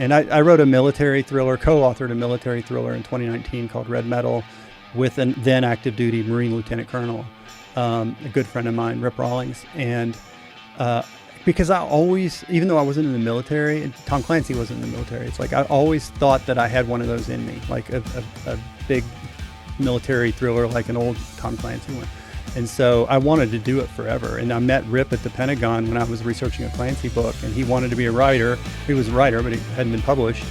And I wrote a military thriller, co-authored a military thriller in 2019 called Red Metal with a then active duty Marine Lieutenant Colonel, a good friend of mine, Rip Rawlings. And because I always, even though I wasn't in the military, and Tom Clancy wasn't in the military, it's like I always thought that I had one of those in me, like a big military thriller, like an old Tom Clancy one. And so I wanted to do it forever. And I met Rip at the Pentagon when I was researching a Clancy book, and he wanted to be a writer. He was a writer, but he hadn't been published.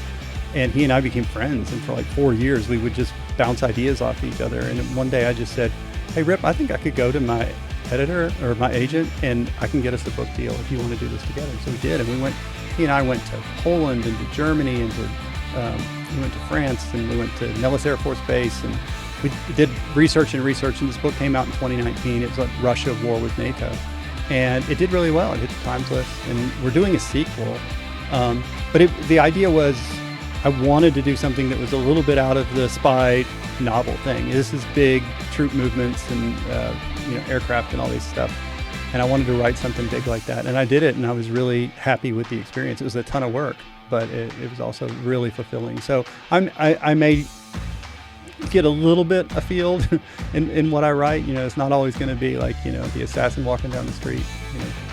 And he and I became friends. And for like 4 years, we would just bounce ideas off each other. And one day I just said, hey, Rip, I think I could go to my editor or my agent and I can get us a book deal if you want to do this together. So we did. And he and I went to Poland and to Germany and we went to France and we went to Nellis Air Force Base, and we did research. And this book came out in 2019. It was like Russia at war with NATO. And it did really well. It hit the Times list. And we're doing a sequel. But the idea was I wanted to do something that was a little bit out of the spy novel thing. This is big troop movements and aircraft and all this stuff. And I wanted to write something big like that. And I did it, and I was really happy with the experience. It was a ton of work, but it was also really fulfilling. So I may get a little bit afield in what I write. It's not always going to be like, the assassin walking down the street,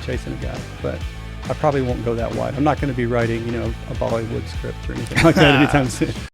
chasing a guy. But I probably won't go that wide. I'm not going to be writing, a Bollywood script or anything like that anytime soon.